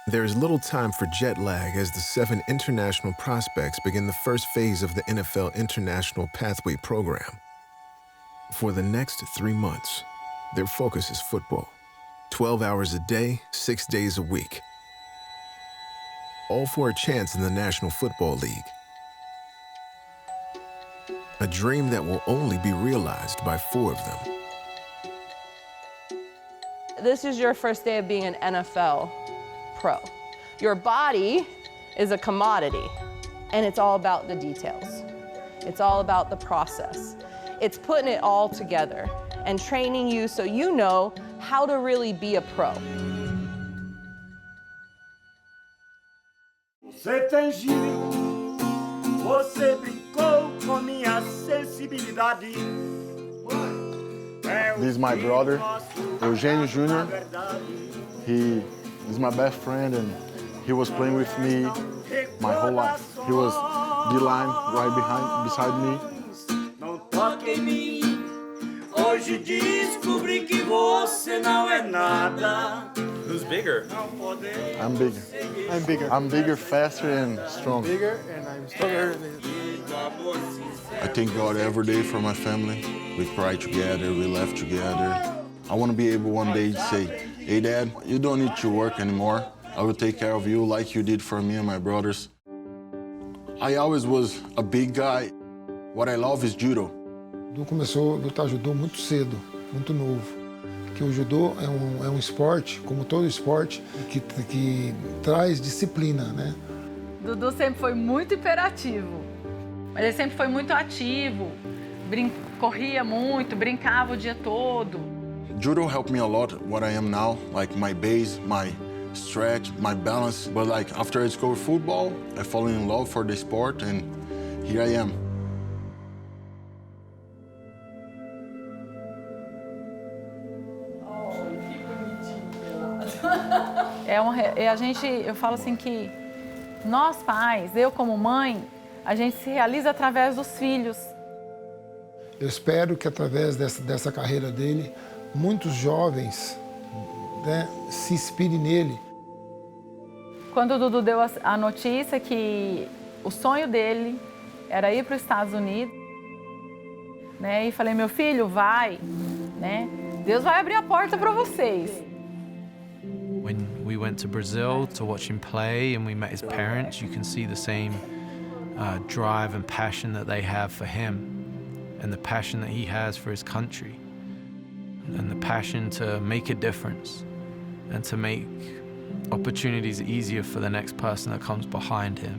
There is little time for jet lag as the 7 international prospects begin the first phase of the NFL International Pathway Program. For the next 3 months, their focus is football. 12 hours a day, 6 days a week. All for a chance in the National Football League. A dream that will only be realized by 4 of them. This is your first day of being an NFL pro. Your body is a commodity, and it's all about the details. It's all about the process. It's putting it all together and training you so you know how to really be a pro. Você fingiu, você brincou com minha sensibilidade. This is my brother, Eugenio Jr. He is my best friend and he was playing with me my whole life. He was D-line right beside me. Não toque em mim. Hoje descobri que você não é nada. Who's bigger? I'm bigger. I'm bigger. I'm bigger, faster, and stronger. Bigger and I'm stronger. I thank God every day for my family. We cry together, we laugh together. I want to be able one day to say, hey Dad, you don't need to work anymore. I will take care of you like you did for me and my brothers. I always was a big guy. What I love is judo. Du começou a lutar judô muito cedo, muito novo. Que o judô é um esporte, como todo esporte, que traz disciplina, né? Dudu sempre foi muito hiperativo, mas ele sempre foi muito ativo, corria muito, brincava o dia todo. Judo helped me a lot what I am now, like my base, my stretch, my balance. But like after I discovered football, I fell in love for the sport and here I am. Eu falo assim que nós pais, eu como mãe, a gente se realiza através dos filhos. Eu espero que através dessa carreira dele, muitos jovens, né, se inspirem nele. Quando o Dudu deu a notícia que o sonho dele era ir para os Estados Unidos, né, e falei, meu filho, vai, né, Deus vai abrir a porta para vocês. When we went to Brazil to watch him play and we met his parents, you can see the same drive and passion that they have for him and the passion that he has for his country and the passion to make a difference and to make opportunities easier for the next person that comes behind him.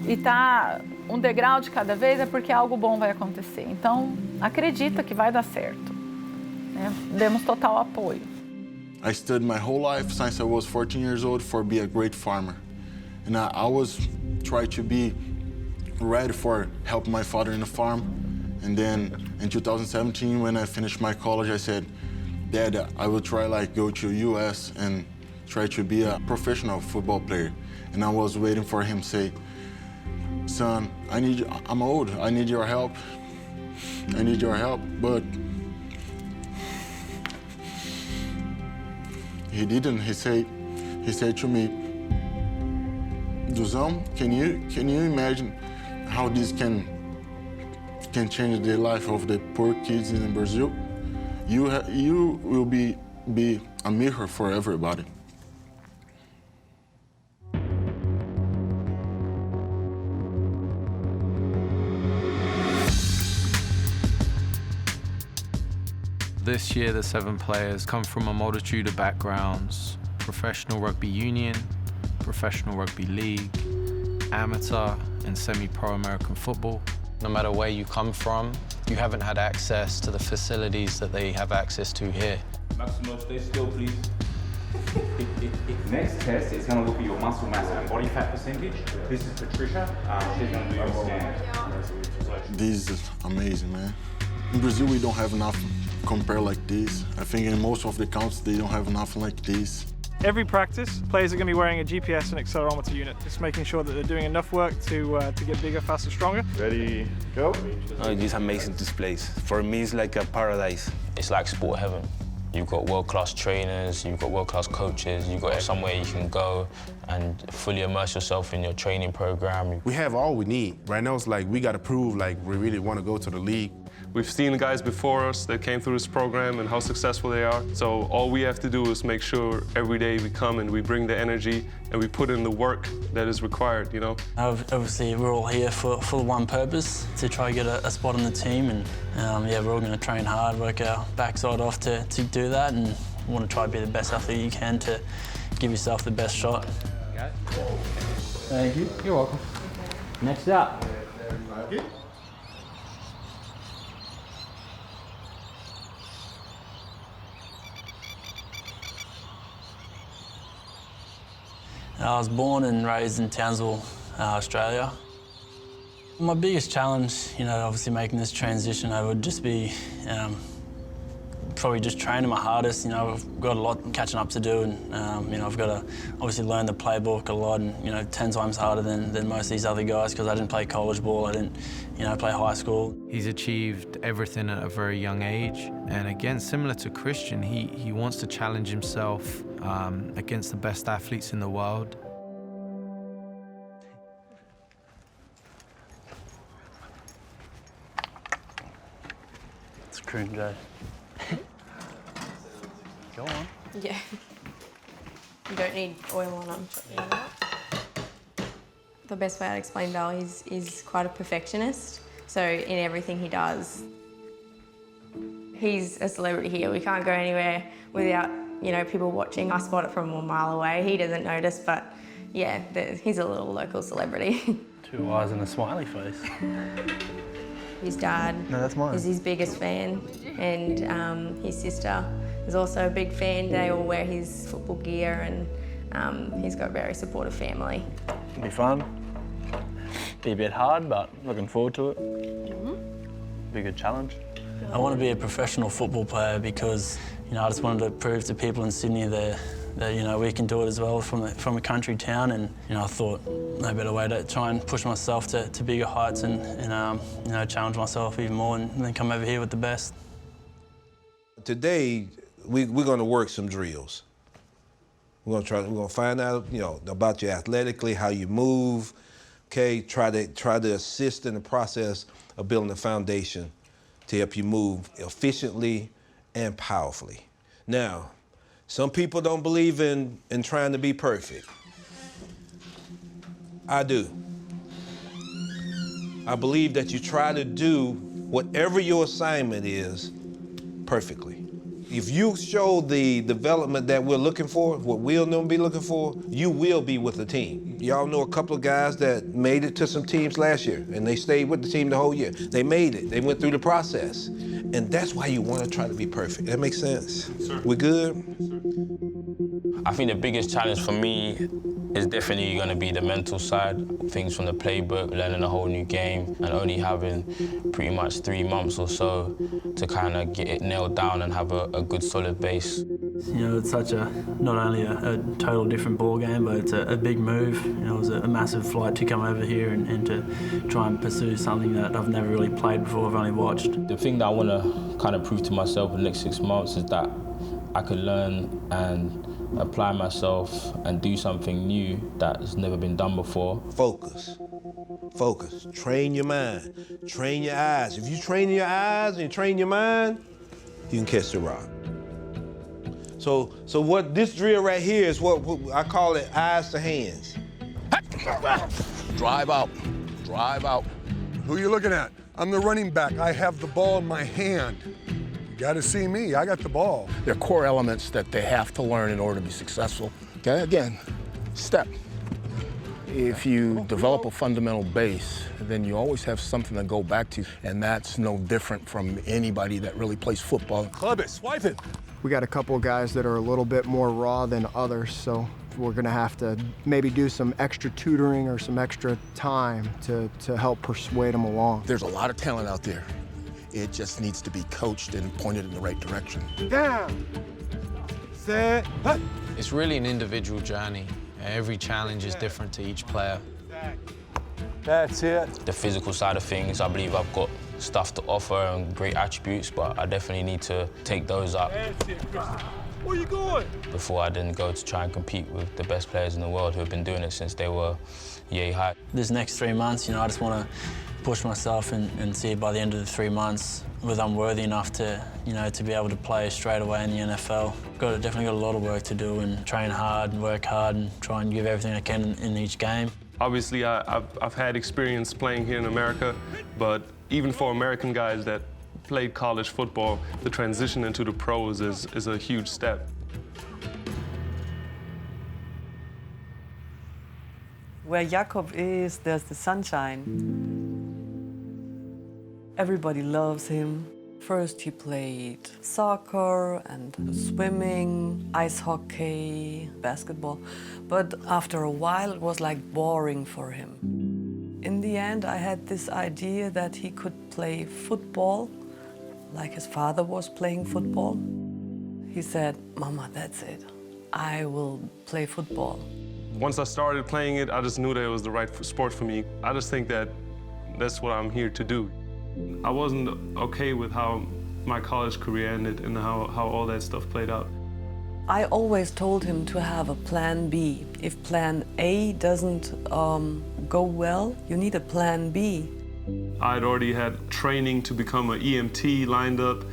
E tá degrau de cada vez é porque algo bom vai acontecer. Então, acredita que vai dar certo, né? Demos total apoio. I studied my whole life since I was 14 years old for be a great farmer. And I was trying to be ready for help my father in the farm. And then in 2017, when I finished my college, I said, Dad, I will try like go to US and try to be a professional football player. And I was waiting for him to say, son, I'm old, I need your help. I need your help, but he didn't. He said to me, Duzão, can you imagine how this can change the life of the poor kids in Brazil? You will be a mirror for everybody. This year, the 7 players come from a multitude of backgrounds: professional rugby union, professional rugby league, amateur and semi-pro American football. No matter where you come from, you haven't had access to the facilities that they have access to here. Maximo, stay still, please. Next test is going to look at your muscle mass and body fat percentage. This is Patricia. She's going to do your scan. This is amazing, man. In Brazil, we don't have nothing compare like this. I think in most of the countries, they don't have nothing like this. Every practice, players are going to be wearing a GPS and accelerometer unit, just making sure that they're doing enough work to get bigger, faster, stronger. Ready, go. Oh, these amazing displays. For me, it's like a paradise. It's like sport heaven. You've got world-class trainers, you've got world-class coaches, you've got somewhere you can go and fully immerse yourself in your training program. We have all we need. Right now it's like we got to prove like we really want to go to the league. We've seen the guys before us that came through this program and how successful they are. So all we have to do is make sure every day we come and we bring the energy and we put in the work that is required, you know? Obviously, we're all here for one purpose, to try and get a spot on the team. And yeah, we're all going to train hard, work our backside off to do that, and want to try to be the best athlete you can to give yourself the best shot. Thank you. You're welcome. Next up. Thank you. I was born and raised in Townsville, Australia. My biggest challenge, you know, obviously making this transition over would just be probably just training my hardest. You know, I've got a lot catching up to do, and you know, I've got to obviously learn the playbook a lot, and you know, 10 times harder than most of these other guys, because I didn't play college ball, I didn't, you know, play high school. He's achieved everything at a very young age, and again, similar to Christian, he wants to challenge himself against the best athletes in the world. It's cringe, eh? Go on. Yeah. You don't need oil on them. The best way I'd explain Val is quite a perfectionist. So in everything he does, he's a celebrity here. We can't go anywhere without, you know, people watching. I spot it from a mile away. He doesn't notice, but yeah, he's a little local celebrity. 2 eyes and a smiley face. His dad is his biggest fan, and his sister is also a big fan. They all wear his football gear, and he's got a very supportive family. It'll be fun. Be a bit hard, but looking forward to it. Be a good challenge. I want to be a professional football player because, you know, I just wanted to prove to people in Sydney that you know, we can do it as well from a country town, and you know, I thought no better way to try and push myself to bigger heights and you know, challenge myself even more, and then come over here with the best. Today, we're going to work some drills. We're going to find out, you know, about you athletically, how you move. Okay, try to assist in the process of building a foundation to help you move efficiently and powerfully. Now, some people don't believe in trying to be perfect. I do. I believe that you try to do whatever your assignment is perfectly. If you show the development that we're looking for, what we'll be looking for, you will be with the team. Y'all know a couple of guys that made it to some teams last year, and they stayed with the team the whole year. They made it. They went through the process. And that's why you want to try to be perfect. That makes sense? Sir. We good? I think the biggest challenge for me is definitely going to be the mental side, things from the playbook, learning a whole new game, and only having pretty much 3 months or so to kind of get it nailed down and have a good solid base. You know, it's such not only a total different ball game, but it's a big move. You know, it was a massive flight to come over here and to try and pursue something that I've never really played before, I've only watched. The thing that I want to kind of prove to myself in the next 6 months is that I can learn and apply myself and do something new that has never been done before. Focus. Focus. Train your mind. Train your eyes. If you train your eyes and you train your mind, you can catch the rock. So what this drill right here is what I call it eyes to hands. Drive out. Drive out. Who are you looking at? I'm the running back. I have the ball in my hand. You gotta see me. I got the ball. There are core elements that they have to learn in order to be successful. Okay, again, step. If you develop a fundamental base, then you always have something to go back to, and that's no different from anybody that really plays football. Club it, swipe it. We got a couple of guys that are a little bit more raw than others, so we're gonna have to maybe do some extra tutoring or some extra time to help persuade them along. There's a lot of talent out there. It just needs to be coached and pointed in the right direction. Down, set, hut. It's really an individual journey. Every challenge is different to each player. That's it. The physical side of things, I believe I've got stuff to offer and great attributes, but I definitely need to take those up. Where you going? Before I then go to try and compete with the best players in the world who have been doing it since they were yay high. This next 3 months, I just want to push myself and see by the end of the 3 months whether I'm worthy enough to, to be able to play straight away in the NFL. Definitely got a lot of work to do and train hard and work hard and try and give everything I can in each game. Obviously, I've had experience playing here in America, but even for American guys that played college football, the transition into the pros is a huge step. Where Jakob is, there's the sunshine. Everybody loves him. First he played soccer and swimming, ice hockey, basketball, but after a while it was like boring for him. In the end I had this idea that he could play football, like his father was playing football. He said, "Mama, that's it. I will play football." Once I started playing it, I just knew that it was the right sport for me. I just think that that's what I'm here to do. I wasn't okay with how my college career ended and how all that stuff played out. I always told him to have a plan B. If plan A doesn't go well, you need a plan B. I'd already had training to become an EMT lined up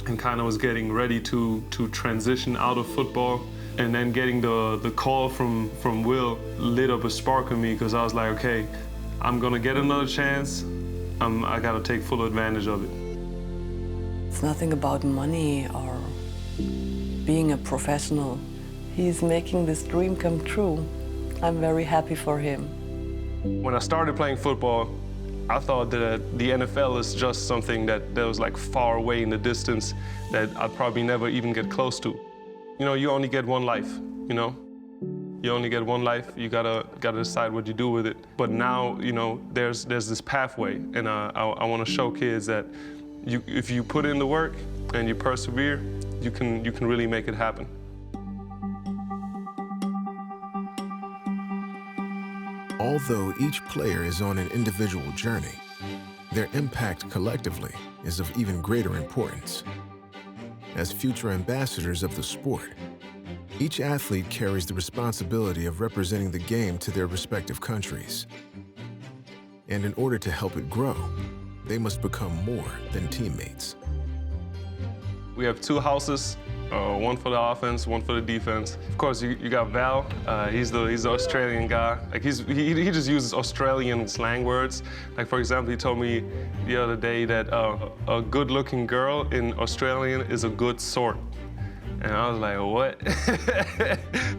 and kind of was getting ready to transition out of football. And then getting the call from Will lit up a spark in me because I was like, okay, I'm gonna get another chance. I gotta take full advantage of it. It's nothing about money or being a professional. He's making this dream come true. I'm very happy for him. When I started playing football, I thought that the NFL is just something that was like far away in the distance that I'd probably never even get close to. You only get one life, You only get one life, you gotta decide what you do with it. But now, there's this pathway, and I wanna show kids that if you put in the work and you persevere, you can really make it happen. Although each player is on an individual journey, their impact collectively is of even greater importance. As future ambassadors of the sport, each athlete carries the responsibility of representing the game to their respective countries. And in order to help it grow, they must become more than teammates. We have 2 houses, one for the offense, one for the defense. Of course, you got Val. He's the Australian guy. Like he just uses Australian slang words. Like for example, he told me the other day that a good-looking girl in Australian is a good sort. And I was like, what?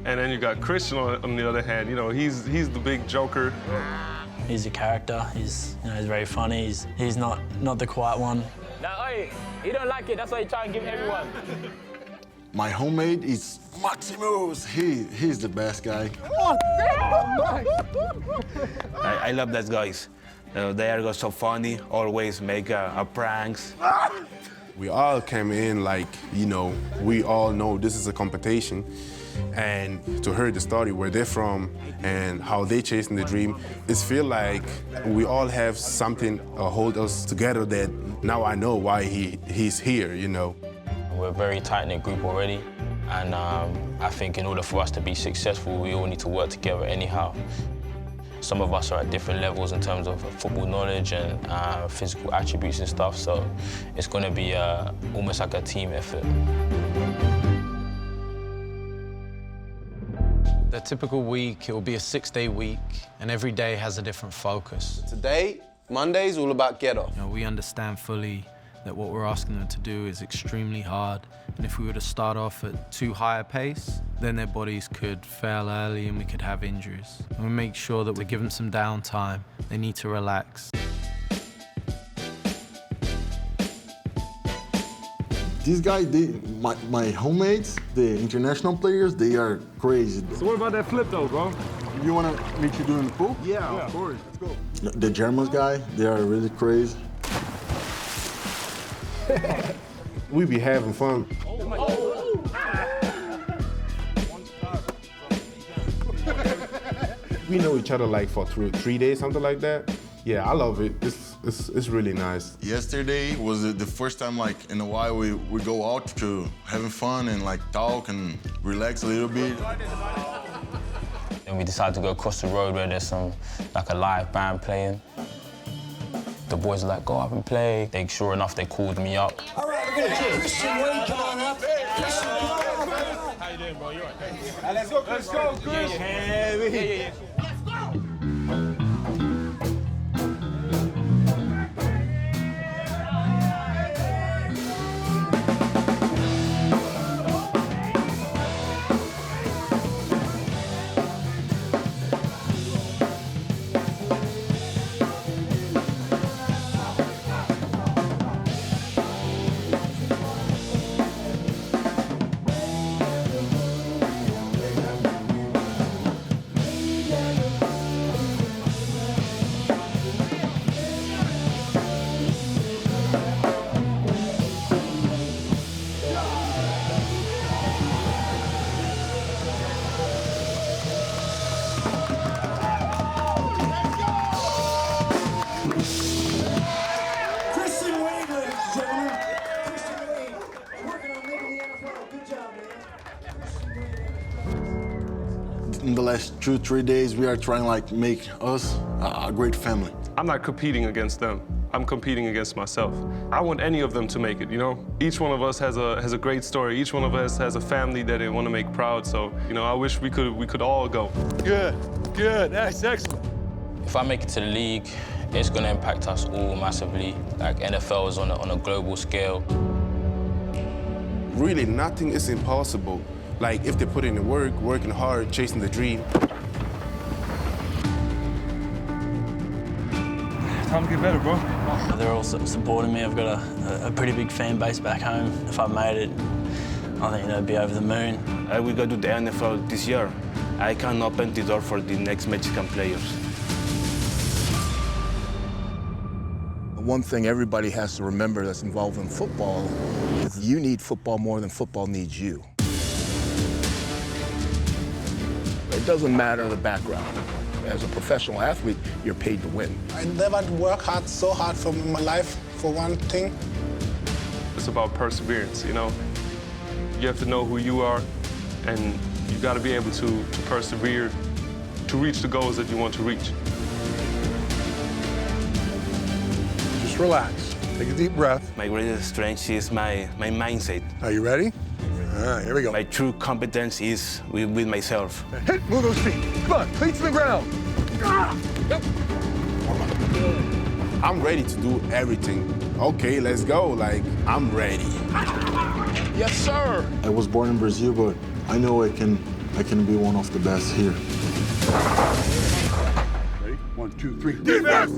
And then you got Christian on the other hand. He's the big joker. He's a character. He's very funny. He's not the quiet one. Now, hey, he don't like it. That's why he try and give everyone. My homemade is Maximus. He's the best guy. I love those guys. They are so funny, always make pranks. We all came in like, we all know this is a competition. And to hear the story where they're from and how they chasing the dream, it feel like we all have something hold us together that now I know why he's here, We're a very tight-knit group already, and I think in order for us to be successful, we all need to work together anyhow. Some of us are at different levels in terms of football knowledge and physical attributes and stuff, so it's going to be almost like a team effort. The typical week, it will be a 6-day week, and every day has a different focus. Today, Monday's all about get off. We understand fully that what we're asking them to do is extremely hard, and if we were to start off at too high a pace, then their bodies could fail early and we could have injuries. And we make sure that we give them some downtime. They need to relax. These guys, my homemates, the international players, they are crazy. So what about that flip though, bro? You want to make you do in the pool? Yeah, of course. Let's go. The Germans guy, they are really crazy. We be having fun. We know each other like for 3 days, something like that. Yeah, I love it. It's really nice. Yesterday was the first time like in a while we go out to having fun and like talk and relax a little bit. And we decided to go across the road where there's like a live band playing. The boys were like, go up and play. Sure enough, they called me up. All right, we're gonna get Christian Wade, come on up. Christian, come on up. How you doing, bro? You all right? Let's go, Chris. Let's go, Chris. Yeah. In the last 2-3 days, we are trying to like make us a great family. I'm not competing against them. I'm competing against myself. I want any of them to make it, you know? Each one of us has a great story. Each one of us has a family that they want to make proud. So, you know, I wish we could all go. Good. That's excellent. If I make it to the league, it's going to impact us all massively. Like NFL is on a global scale. Really, nothing is impossible. Like if they put in the work, working hard, chasing the dream. Time to get better, bro. They're all supporting me. I've got a pretty big fan base back home. If I made it, I think they'd be over the moon. I will go to the NFL this year. I can open the door for the next Mexican players. One thing everybody has to remember that's involved in football is you need football more than football needs you. It doesn't matter the background. As a professional athlete, you're paid to win. I never worked so hard for my life for one thing. It's about perseverance, you know? You have to know who you are, and you got to be able to persevere to reach the goals that you want to reach. Just relax. Take a deep breath. My greatest strength is my mindset. Are you ready? All right, here we go. My true competence is with myself. Hit, move those feet. Come on, cleats to the ground. Yep. I'm ready to do everything. Okay, let's go. Like, I'm ready. Yes, sir. I was born in Brazil, but I know I can be one of the best here. Ready? 1, 2, 3. Defense!